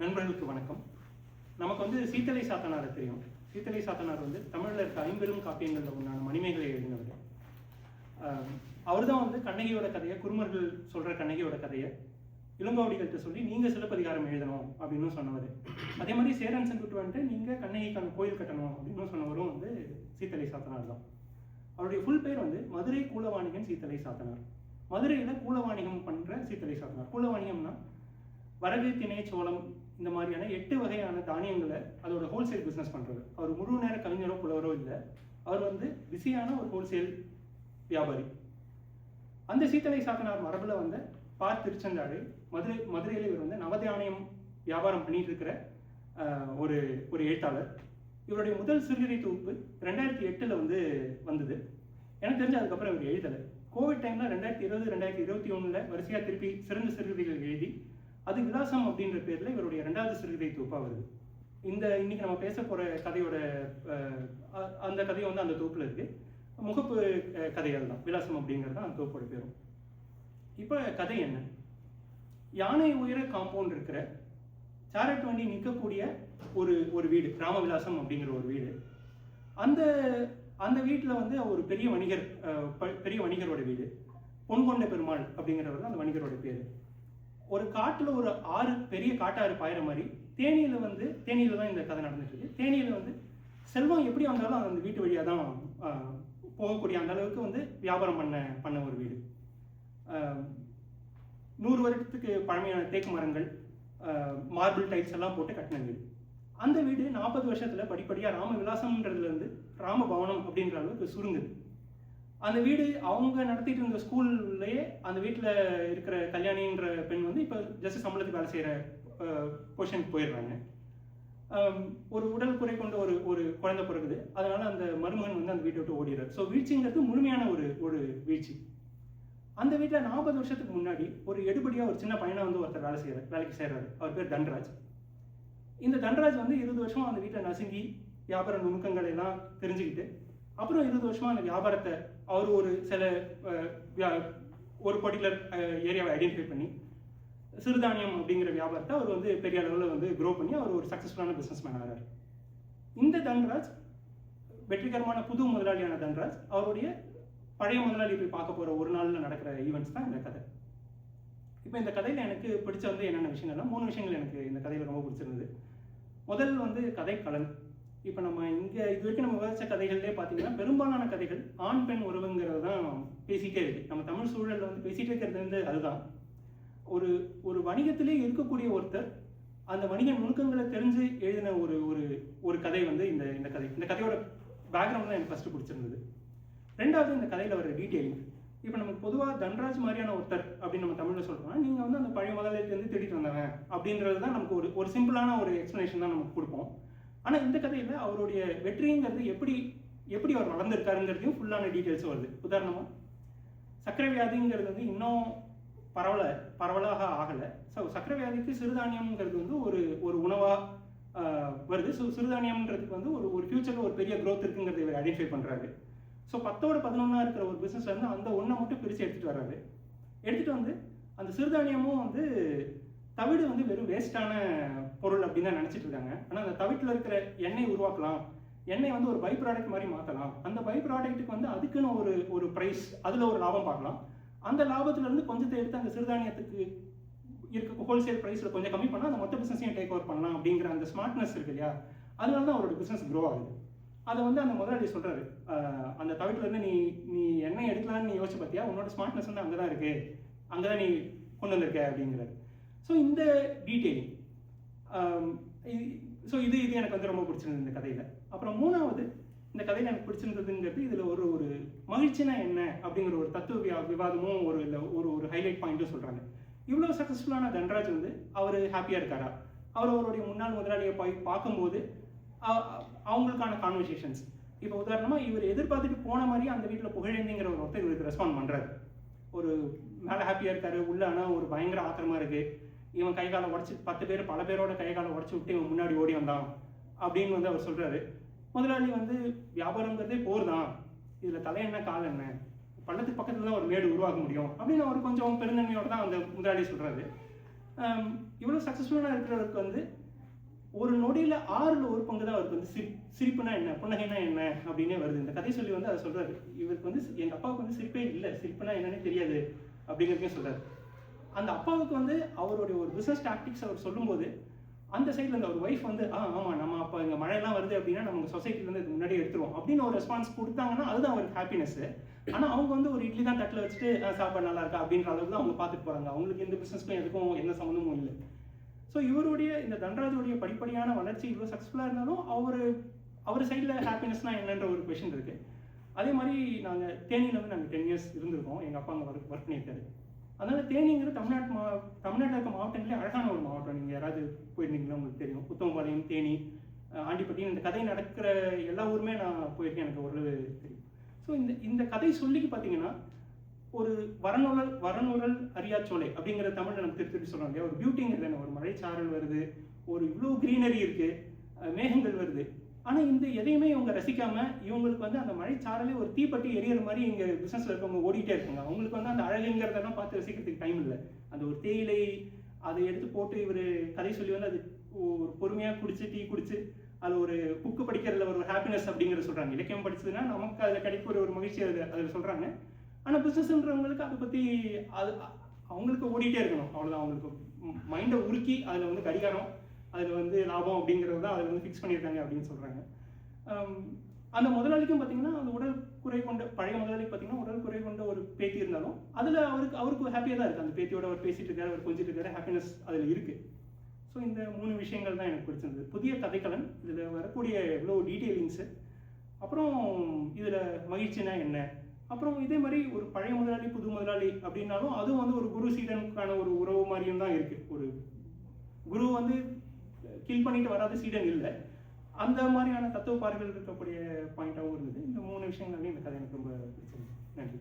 நண்பர்களுக்கு வணக்கம். நமக்கு சீத்தலை சாத்தனாரை தெரியும். சீத்தலை சாத்தனார் தமிழில் இருக்க ஐம்பெரும் காப்பியங்களில் ஒன்றான மணிமேகலை எழுதினவர். அவர் தான் கண்ணகியோட கதையை, குருமர்கள் சொல்கிற கண்ணகியோட கதையை இளங்கோவடிகள்கிட்ட சொல்லி நீங்கள் சிலப்பதிகாரம் எழுதணும் அப்படின்னு சொன்னவர். அதே மாதிரி சேரன் செங்குட்டு நீங்கள் கண்ணகிக்கான கோயில் கட்டணும் அப்படின்னு சொன்னவரும் சீத்தலை சாத்தனார் தான். அவருடைய ஃபுல் பேர் மதுரை கூலவாணிகன் சீத்தலை சாத்தனார். மதுரையில் கூலவாணிகம் பண்ணுற சீத்தலை சாத்தனார். கூலவாணிகம்னா வரகு, திணை, சோளம் இந்த மாதிரியான 8 வகையான தானியங்களை அதோட ஹோல்சேல் பிஸ்னஸ் பண்ணுறது. அவர் முழு நேர கவிஞரோ புலவரோ இல்லை. அவர் பிஸியான ஒரு ஹோல்சேல் வியாபாரி. அந்த சீத்தலை சாத்தனார் மரபில் பார் திருச்செந்தாடு மதுரையில் இவர் நவதானியம் வியாபாரம் பண்ணிட்டு இருக்கிற ஒரு எழுத்தாளர். இவருடைய முதல் சிறுகதை தொகுப்பு 2008 வந்தது. எனக்கு தெரிஞ்சு அதுக்கப்புறம் இவர் எழுதலை. கோவிட் டைமில் 2020, 2021 வரிசையாக திருப்பி சிறந்த சிறுகதைகள் எழுதி அது விலாசம் அப்படின்ற பேரில் இவருடைய 2வது சிறுகதை தொகுப்பாக வருது. இன்னைக்கு நம்ம பேச போகிற கதையோட அந்த கதையை அந்த தொகுப்பில் இருக்குது. முகப்பு கதைகள் தான் விலாசம் அப்படிங்கிறது தான் அந்த தொகுப்போட பேரும். இப்போ கதை என்ன? யானை உயர காம்பவுண்ட் இருக்கிற சாரட் வண்டி நிற்கக்கூடிய ஒரு வீடு, ராமவிலாசம் அப்படிங்கிற ஒரு வீடு. அந்த வீட்டில் ஒரு பெரிய வணிகரோட வீடு. பொன்கொண்ட பெருமாள் அப்படிங்கிறவர் தான் அந்த வணிகரோட பேர். ஒரு காட்டில் ஒரு பெரிய காட்டாறு பாயிற மாதிரி தேனியில் தான் இந்த கதை நடந்துட்டு இருக்கு. தேனியில் செல்வம் எப்படி வந்தாலும் அந்த வீட்டு வழியாக தான் போகக்கூடிய அந்த அளவுக்கு வியாபாரம் பண்ண ஒரு வீடு. 100 வருடத்துக்கு பழமையான தேக்கு மரங்கள், மார்பிள் டைல்ஸ் எல்லாம் போட்டு கட்டின வீடு. அந்த வீடு 40 வருஷத்தில் படிப்படியாக ராம விலாசம்ன்றதுலேருந்து ராமபவனம் அப்படின்ற அளவுக்கு சுருங்குது. அந்த வீடு அவங்க நடத்திட்டு இருந்த ஸ்கூல்லையே அந்த வீட்டில் இருக்கிற கல்யாணின்ற பெண் இப்போ ஜஸ்ட் சம்பளத்துக்கு வேலை செய்கிற பொசிஷனுக்கு போயிடுறாங்க. ஒரு உடல் குறை கொண்ட ஒரு குழந்தை பிறகுது. அதனால அந்த மருமகன் அந்த வீட்டை விட்டு ஓடிடுறாரு. ஸோ வீழ்ச்சிங்கிறது முழுமையான ஒரு வீழ்ச்சி. அந்த வீட்டில் 40 வருஷத்துக்கு முன்னாடி ஒரு எடுபடியாக ஒரு சின்ன பையனை ஒருத்தர் வேலைக்கு செய்கிறாரு. அவர் பேர் தன்ராஜ். இந்த தன்ராஜ் 20 வருஷம் அந்த வீட்டில் நசுங்கி வியாபார நுணுக்கங்கள் எல்லாம் தெரிஞ்சுக்கிட்டு அப்புறம் 20 வருஷமா அந்த வியாபாரத்தை அவர் ஒரு பர்டிகுலர் ஏரியாவை ஐடென்டிஃபை பண்ணி சிறுதானியம் அப்படிங்கிற வியாபாரத்தை அவர் பெரிய அளவில் க்ரோ பண்ணி அவர் ஒரு சக்ஸஸ்ஃபுல்லான பிஸ்னஸ் மேன் ஆகிறார். இந்த தன்ராஜ் வெற்றிகரமான புது முதலாளியான தன்ராஜ் அவருடைய பழைய முதலாளி போய் பார்க்க போகிற ஒரு நாளில் நடக்கிற ஈவெண்ட்ஸ் தான் இந்த கதை. இப்போ இந்த கதையில் எனக்கு பிடிச்ச என்னென்ன விஷயங்கள்லாம் 3 விஷயங்கள் எனக்கு இந்த கதையில் ரொம்ப பிடிச்சிருந்தது. முதல் கதை கலன். இப்போ நம்ம இது வரைக்கும் நம்ம விவரிச்ச கதைகள்லேயே பார்த்தீங்கன்னா பெரும்பாலான கதைகள் ஆண் பெண் உறவுங்கிறது தான் பேசிகிட்டே இருக்குது. நம்ம தமிழ் சூழலில் பேசிகிட்டே இருக்கிறது அதுதான். ஒரு வணிகத்திலே இருக்கக்கூடிய ஒருத்தர் அந்த வணிக நுணுக்கங்களை தெரிஞ்சு எழுதின ஒரு கதை இந்த கதையோட பேக்ரவுண்ட் தான் எனக்கு ஃபஸ்ட்டு பிடிச்சிருந்தது. 2வது இந்த கதையில் வர டீட்டெயிலிங். இப்போ நமக்கு பொதுவாக தன்ராஜ் மாதிரியான ஒருத்தர் அப்படின்னு நம்ம தமிழில் சொல்கிறோம்னா நீங்கள் அந்த பழைய முதலாளியிலேருந்து தேடிட்டு வந்தவன் அப்படின்றது தான் நமக்கு ஒரு சிம்பிளான ஒரு எக்ஸ்ப்ளனேஷன் தான் நமக்கு கொடுப்போம். ஆனால் இந்த கதையில் அவருடைய வெற்றிங்கிறது எப்படி அவர் வளர்ந்துருக்காருங்கிறதையும் ஃபுல்லான டீட்டெயில்ஸ் வருது. உதாரணமாக சர்க்கரை வியாதிங்கிறது இன்னும் பரவலாக ஆகலை. ஸோ சர்க்கரை வியாதிக்கு சிறுதானியம்ங்கிறது ஒரு உணவாக வருது. ஸோ சிறுதானியம்ன்றதுக்கு ஒரு ஃபியூச்சரில் ஒரு பெரிய க்ரோத் இருக்குங்கிறத இவர் ஐடென்டிஃபை பண்ணுறாரு. ஸோ 10ஓட 11 இருக்கிற ஒரு பிஸ்னஸ்லேருந்து அந்த ஒன்றை மட்டும் பிரித்து எடுத்துகிட்டு வர்றாரு. எடுத்துகிட்டு அந்த சிறுதானியமும் தவிடு வெறும் வேஸ்டான பொருள் அப்படின்னு தான் நினச்சிட்டு இருக்காங்க. ஆனால் அந்த தவிட்டில் இருக்கிற எண்ணெய் உருவாக்கலாம், எண்ணெய் ஒரு பை ப்ராடக்ட் மாதிரி மாற்றலாம். அந்த பை ப்ராடக்ட்டுக்கு அதுக்குன்னு ஒரு ப்ரைஸ், அதில் ஒரு லாபம் பார்க்கலாம். அந்த லாபத்துலேருந்து கொஞ்சத்தை எடுத்து அந்த சிறுதானியத்துக்கு இருக்க ஹோல்சேல் ப்ரைஸில் கொஞ்சம் கம்மி பண்ணால் அந்த மொத்த பிஸ்னஸையும் டேக் ஓவர் பண்ணலாம் அப்படிங்கிற அந்த ஸ்மார்ட்னஸ் இருக்கு இல்லையா? அதனால தான் அவரோட பிஸ்னஸ் க்ரோ ஆகுது. அதை அந்த முதலாளி சொல்கிறாரு, அந்த தவிட்டிலேருந்து நீ எண்ணெய் எடுக்கலான்னு நீ யோசிச்சு பார்த்தியா? உன்னோட ஸ்மார்ட்னஸ் அங்கே தான் இருக்குது, அங்கே தான் நீ கொண்டு வந்திருக்க அப்படிங்கிறாரு. ஸோ இந்த டீட்டெயிலிங் இது எனக்கு ரொம்ப பிடிச்சிருந்தது இந்த கதையில். அப்புறம் 3வது இந்த கதையில் எனக்கு பிடிச்சிருந்ததுங்கிறது இதில் ஒரு மகிழ்ச்சினா என்ன அப்படிங்கிற ஒரு தத்துவ விவாதமும் ஒரு ஹைலைட் பாயிண்ட்டும் சொல்கிறாங்க. இவ்வளோ சக்ஸஸ்ஃபுல்லான தன்ராஜ் அவர் ஹாப்பியாக இருக்காரா? அவருடைய முன்னாள் முதலாளியை பார்க்கும்போது அவங்களுக்கான கான்வர்சேஷன்ஸ். இப்போ உதாரணமாக இவர் எதிர்பார்த்துட்டு போன மாதிரி அந்த வீட்டில் புகழேந்திங்கிற ஒரு ஒருத்தர் இவருக்கு ரெஸ்பாண்ட் பண்ணுறாரு. ஒரு மேலே ஹாப்பியாக இருக்காரு, உள்ள ஆனால் ஒரு பயங்கர ஆத்திரமாக இருக்குது. இவன் கை காலை உடச்சி 10 பேர் பல பேரோட கை காலை உடச்சி விட்டு இவன் முன்னாடி ஓடி வந்தான் அப்படின்னு அவர் சொல்கிறாரு. முதலாளி வியாபாரங்கிறதே போர் தான், இதில் தலை என்ன கால் என்ன, பள்ளத்துக்கு பக்கத்தில் தான் ஒரு மேடு உருவாக்க முடியும் அப்படின்னு அவர் கொஞ்சம் பெருந்தன்மையோடு தான் அந்த முதலாளி சொல்கிறாரு. இவ்வளோ சக்ஸஸ்ஃபுல்லாக இருக்கிறவருக்கு வந்து ஒரு நொடியில் 6ல் 1 பங்கு தான் அவருக்கு வந்து சிரிப்புனா என்ன, புன்னகைனா என்ன அப்படின்னே வருது. இந்த கதை சொல்லி வந்து அதை சொல்கிறாரு. இவருக்கு வந்து எங்கள் அப்பாவுக்கு வந்து சிரிப்பே இல்லை, சிரிப்புனா என்னன்னே தெரியாது அப்படிங்கிறதையும் சொல்கிறார். அந்த அப்பாவுக்கு வந்து அவருடைய ஒரு பிஸ்னஸ் டாக்டிக்ஸ் அவர் சொல்லும்போது அந்த சைடில் இருந்து அவர் ஒய்ஃப் வந்து ஆமாம் நம்ம அப்போ இங்கே மழையெல்லாம் வருது அப்படின்னா நம்ம சொசைட்டிலேருந்து இது முன்னாடி எடுத்துருவோம் அப்படின்னு ஒரு ரெஸ்பான்ஸ் கொடுத்தாங்கன்னா அதுதான் அவருக்கு ஹாப்பினஸ்ஸு. ஆனால் அவங்க வந்து ஒரு இட்லி தான் தட்டில் வச்சுட்டு சாப்பாடு நல்லா இருக்கா அப்படின்ற அளவுக்கு தான் அவங்க பார்த்துட்டு போகிறாங்க. அவங்களுக்கு எந்த பிஸ்னஸ்க்கும் எதுக்கும் எந்த சம்மந்தமும் இல்லை. ஸோ இவருடைய இந்த தன்ராஜோடைய படிப்படியான வளர்ச்சி இவ்வளோ சக்ஸஸ்ஃபுல்லாக இருந்தாலும் அவர் சைடில் ஹாப்பினஸ்னால் என்னன்ற ஒரு கொஷின் இருக்குது. அதே மாதிரி நாங்கள் தேனியில் வந்து நாங்கள் 10 இயர்ஸ் இருந்திருக்கோம். எங்கள் அப்பா அங்கே ஒர்க் பண்ணியிருக்காரு. அதனால் தேனிங்கிறது தமிழ்நாட்டில் இருக்க மாவட்டங்களே அழகான ஒரு மாவட்டம். நீங்கள் யாராவது போயிருந்தீங்கன்னா உங்களுக்கு தெரியும். புத்தகம்பாளையம், தேனி, ஆண்டிப்பட்டின்னு இந்த கதை நடக்கிற எல்லா ஊருமே நான் போயிருக்கேன், எனக்கு ஓரளவு தெரியும். ஸோ இந்த கதை சொல்லிக்கு பார்த்தீங்கன்னா ஒரு வரனுரல் அறியாச்சோலை அப்படிங்கிற தமிழில் நம்ம திருப்பி சொல்கிறோம் இல்லையா, ஒரு பியூட்டிங்கிறது என்ன, ஒரு மழைச்சாரல் வருது, ஒரு இவ்வளோ க்ரீனரி இருக்குது, மேகங்கள் வருது. ஆனால் இந்த எதையுமே இவங்க ரசிக்காமல் இவங்களுக்கு வந்து அந்த மழைச்சாரலே ஒரு தீப்பட்டி எரியற மாதிரி இங்கே பிஸ்னஸில் இருக்கவங்க ஓடிட்டே இருக்காங்க. அவங்களுக்கு வந்து அந்த அழகுங்கிறதெல்லாம் பார்த்து ரசிக்கிறதுக்கு டைம் இல்லை. அந்த ஒரு தேயிலை அதை எடுத்து போட்டு இவர் கதை சொல்லி வந்து அது ஒரு பொறுமையாக குடிச்சு டீ குடிச்சு அது ஒரு புக்கு படிக்கிறதுல ஒரு ஹாப்பினஸ் அப்படிங்கிறத சொல்கிறாங்க. இலக்கியம் படிச்சதுன்னா நமக்கு அதில் கிடைக்கிற ஒரு மகிழ்ச்சி அதில் சொல்கிறாங்க. ஆனால் பிஸ்னஸ்ன்றவங்களுக்கு அதை பற்றி அவங்களுக்கு ஓடிட்டே இருக்கணும், அவ்வளோதான். அவங்களுக்கு மைண்டை உருக்கி அதில் வந்து கடிகாரம், அதில் வந்து லாபம் அப்படிங்கிறது தான் அதில் வந்து ஃபிக்ஸ் பண்ணியிருக்காங்க அப்படின்னு சொல்கிறாங்க. அந்த முதலாளிக்கும் பார்த்தீங்கன்னா அந்த உடல் குறை கொண்ட பழைய முதலாளிக்கு பார்த்தீங்கன்னா உடல் குறை கொண்ட ஒரு பேத்தி இருந்தாலும் அதில் அவருக்கு ஹாப்பியாக தான் இருக்குது. அந்த பேத்தியோட அவர் பேசிட்டு இருக்காரு, அவர் கொஞ்சிட்டு இருக்காரு, ஹாப்பினஸ் அதில் இருக்குது. ஸோ இந்த 3 விஷயங்கள் தான் எனக்கு பிடிச்சிருந்தது. புதிய கதைக்களன், இதில் வரக்கூடிய எவ்வளோ டீட்டெயிலிங்ஸு, அப்புறம் இதில் மகிழ்ச்சினா என்ன, அப்புறம் இதே மாதிரி ஒரு பழைய முதலாளி புது முதலாளி அப்படின்னாலும் அதுவும் வந்து ஒரு குரு சீடனுக்கான ஒரு உறவு மாதிரியும் தான் இருக்குது. ஒரு குரு வந்து கில் பண்ணிட்டு வராத சீடன் இல்லை, அந்த மாதிரியான தத்துவ பாறைகள் இருக்கக்கூடிய பாயிண்டாகவும் இருந்தது. இந்த 3 விஷயங்களையும் இந்த கதை எனக்கு ரொம்ப பிடிச்சிருந்தது. நன்றி.